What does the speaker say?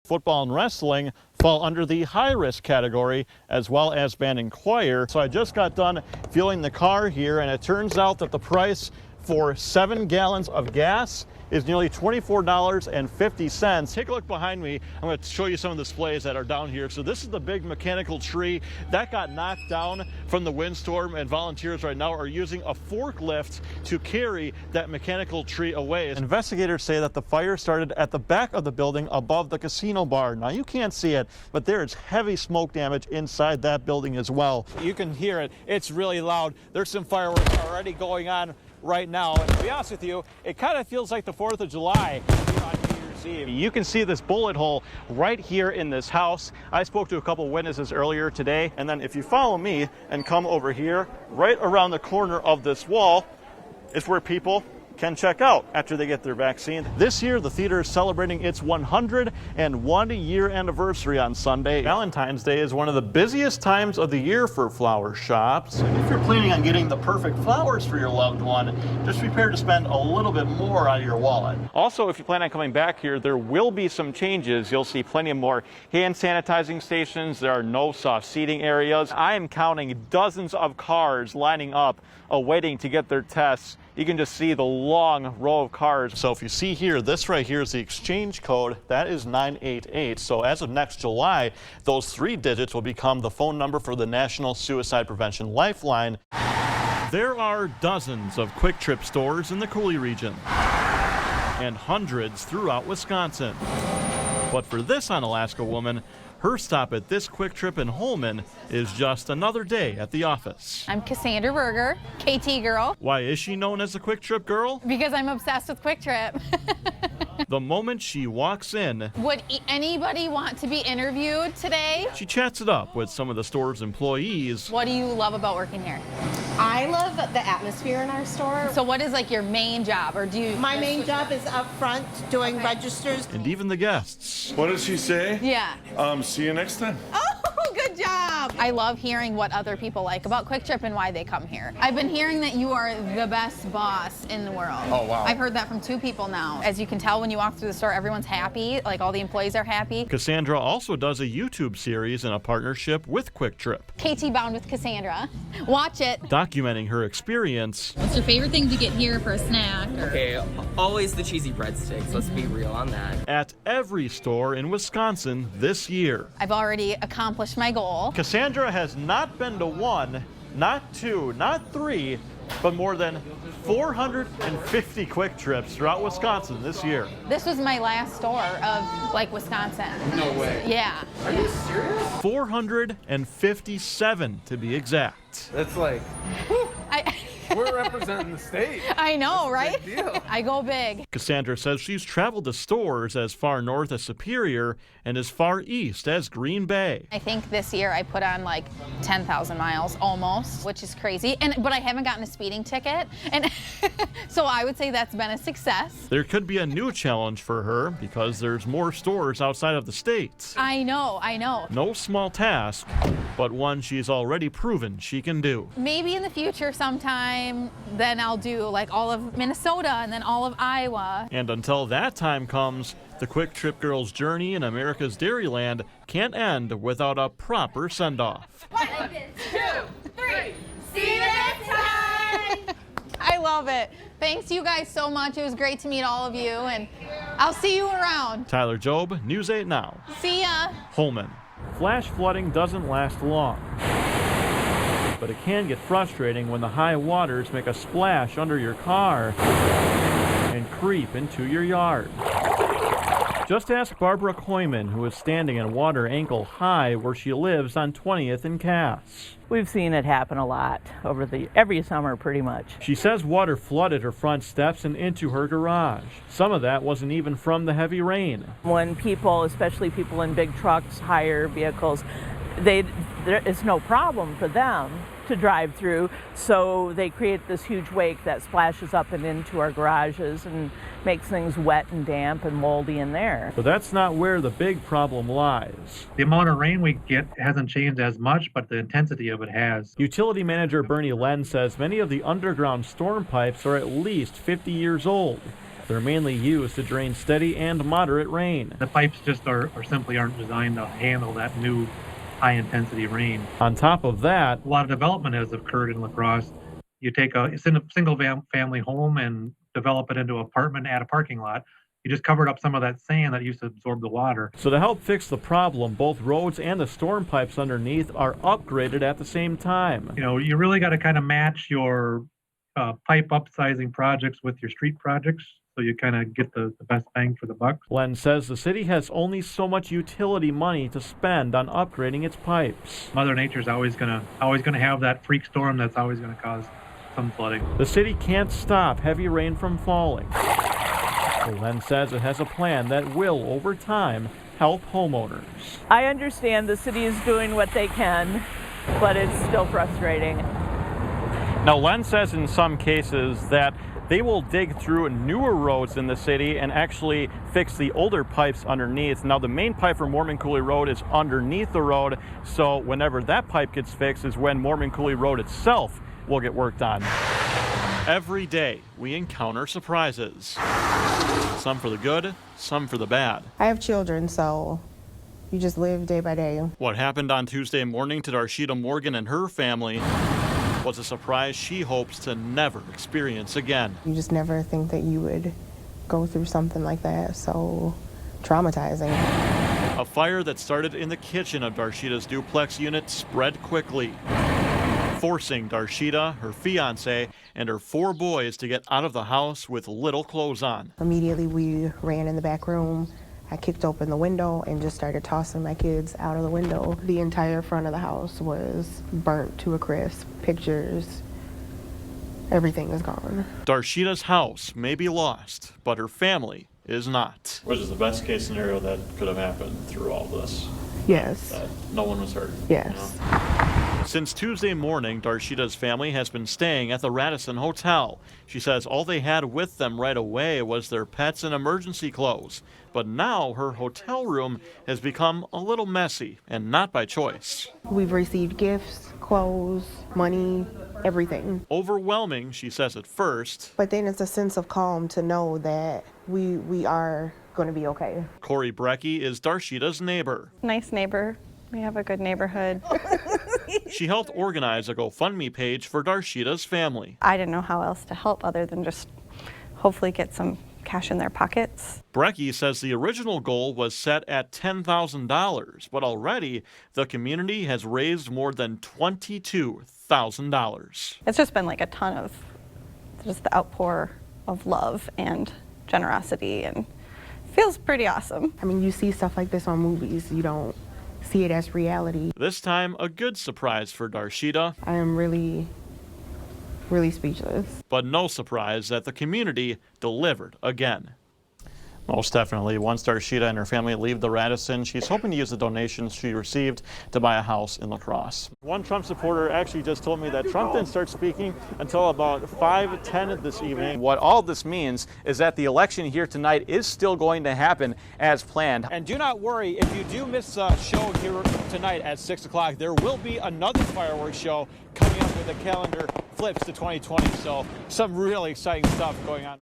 football and wrestling fall under the high-risk category, as well as band and choir. So I just got done fueling the car here, and it turns out that the price for 7 gallons of gas is nearly $24.50. Take a look behind me. I'm going to show you some of the displays that are down here. So this is the big mechanical tree that got knocked down from the windstorm, and volunteers right now are using a forklift to carry that mechanical tree away. Investigators say that the fire started at the back of the building above the casino bar. Now you can't see it, but there is heavy smoke damage inside that building as well. You can hear it. It's really loud. There's some fireworks already going on right now, and to be honest with you, it kind of feels like the 4th of July here on New Year's Eve. You can see this bullet hole right here in this house. I spoke to a couple witnesses earlier today, and then if you follow me and come over here, right around the corner of this wall is where people can check out after they get their vaccine. This year, the theater is celebrating its 101-year anniversary on Sunday. Valentine's Day is one of the busiest times of the year for flower shops. If you're planning on getting the perfect flowers for your loved one, just prepare to spend a little bit more out of your wallet. Also, if you plan on coming back here, there will be some changes. You'll see plenty of more hand sanitizing stations. There are no soft seating areas. I am counting dozens of cars lining up, awaiting to get their tests. You can just see the long row of cars. So if you see here, this right here is the exchange code. That is 988. So as of next July, those 3 digits will become the phone number for the National Suicide Prevention Lifeline. There are dozens of Quick Trip stores in the Coulee region and hundreds throughout Wisconsin. But for this Unalaska woman, her stop at this Quick Trip in Holmen is just another day at the office. I'm Cassandra Berger, KT girl. Why is she known as the Quick Trip girl? Because I'm obsessed with Quick Trip. The moment she walks in, would anybody want to be interviewed today? She chats it up with some of the store's employees. What do you love about working here? I love the atmosphere in our store. So what is like your main job, or do you? My main job is up front doing registers. And even the guests. What did she say? Yeah. See you next time. Oh, good job. I love hearing what other people like about Quick Trip and why they come here. I've been hearing that you are the best boss in the world. Oh, wow. I've heard that from 2 people now. As you can tell when you walk through the store, everyone's happy, like all the employees are happy. Cassandra also does a YouTube series in a partnership with Quick Trip. KT Bound with Cassandra. Watch it. Documenting her experience. What's your favorite thing to get here for a snack? Okay, always the cheesy breadsticks. Let's be real on that. At every store in Wisconsin this year. I've already accomplished my goal. Cassandra has not been to 1, not 2, not 3, but more than 450 Quick Trips throughout Wisconsin this year. This was my last store of like Wisconsin. No way. Yeah. Are you serious? 457 to be exact. That's like, we're representing the state. I know, right? Big deal. I go big. Cassandra says she's traveled to stores as far north as Superior and as far east as Green Bay. I think this year I put on like 10,000 miles almost, which is crazy. But I haven't gotten a speeding ticket. And so I would say that's been a success. There could be a new challenge for her because there's more stores outside of the state. I know. No small task, but one she's already proven she can do. Maybe in the future sometime, then I'll do like all of Minnesota and then all of Iowa. And until that time comes, the Quick Trip girl's journey in America's Dairyland can't end without a proper send-off. 1, 2, 3. See you next time. I love it. Thanks you guys so much. It was great to meet all of you, and I'll see you around. Tyler Jobe, News 8 Now. See ya. Holmen. Flash flooding doesn't last long, but it can get frustrating when the high waters make a splash under your car and creep into your yard. Just ask Barbara Koyman, who is standing in water ankle high where she lives on 20th and Cass. We've seen it happen a lot over every summer pretty much. She says water flooded her front steps and into her garage. Some of that wasn't even from the heavy rain. When people, especially people in big trucks, hire vehicles, it's no problem for them to drive through, so they create this huge wake that splashes up and into our garages and makes things wet and damp and moldy in there. But that's not where the big problem lies. The amount of rain we get hasn't changed as much, but the intensity of it has. Utility manager Bernie Len says many of the underground storm pipes are at least 50 years old. They're mainly used to drain steady and moderate rain. The pipes just simply aren't designed to handle that new high-intensity rain. On top of that, A lot of development has occurred in La Crosse. You take a single family home and develop it into an apartment, add a parking lot. You just covered up some of that sand that used to absorb the water. so to help fix the problem, both roads and the storm pipes underneath are upgraded at the same time. You know, you really got to kind of match your pipe upsizing projects with your street projects, so you kind of get the best bang for the buck. Len says the city has only so much utility money to spend on upgrading its pipes. Mother Nature's always gonna have that freak storm that's always gonna cause some flooding. The city can't stop heavy rain from falling. Len says it has a plan that will, over time, help homeowners. I understand the city is doing what they can, but it's still frustrating. Now, Len says in some cases that they will dig through newer roads in the city and actually fix the older pipes underneath. Now, the main pipe for Mormon Coulee Road is underneath the road, so whenever that pipe gets fixed is when Mormon Coulee Road itself will get worked on. Every day, we encounter surprises. Some for the good, some for the bad. I have children, so you just live day by day. What happened on Tuesday morning to Darshita Morgan and her family was a surprise she hopes to never experience again. You just never think that you would go through something like that, so traumatizing. A fire that started in the kitchen of Darshita's duplex unit spread quickly, forcing Darshita, her fiance, and her 4 boys to get out of the house with little clothes on. Immediately we ran in the back room. I kicked open the window and just started tossing my kids out of the window. The entire front of the house was burnt to a crisp. Pictures, everything is gone. Darshita's house may be lost, but her family is not. Which is the best case scenario that could have happened through all this? Yes. That no one was hurt? Yes. You know? Since Tuesday morning, Darshita's family has been staying at the Radisson Hotel. She says all they had with them right away was their pets and emergency clothes. But now her hotel room has become a little messy, and not by choice. We've received gifts, clothes, money, everything. Overwhelming, she says at first. But then it's a sense of calm to know that we are going to be okay. Corey Brecky is Darshita's neighbor. Nice neighbor. We have a good neighborhood. She helped organize a GoFundMe page for Darshita's family. I didn't know how else to help other than just hopefully get some cash in their pockets. Brecky says the original goal was set at $10,000, but already the community has raised more than $22,000. It's just been like a ton of just the outpour of love and generosity, and it feels pretty awesome. I mean, you see stuff like this on movies. You don't see it as reality. This time, a good surprise for Darshita. I am really speechless. But no surprise that the community delivered again. Most definitely. Once Darshita and her family leave the Radisson, she's hoping to use the donations she received to buy a house in La Crosse. One Trump supporter actually just told me that Trump didn't start speaking until about 5:10 this evening. What all this means is that the election here tonight is still going to happen as planned. And do not worry, if you do miss a show here tonight at 6 o'clock, there will be another fireworks show coming up when the calendar flips to 2020. So some really exciting stuff going on.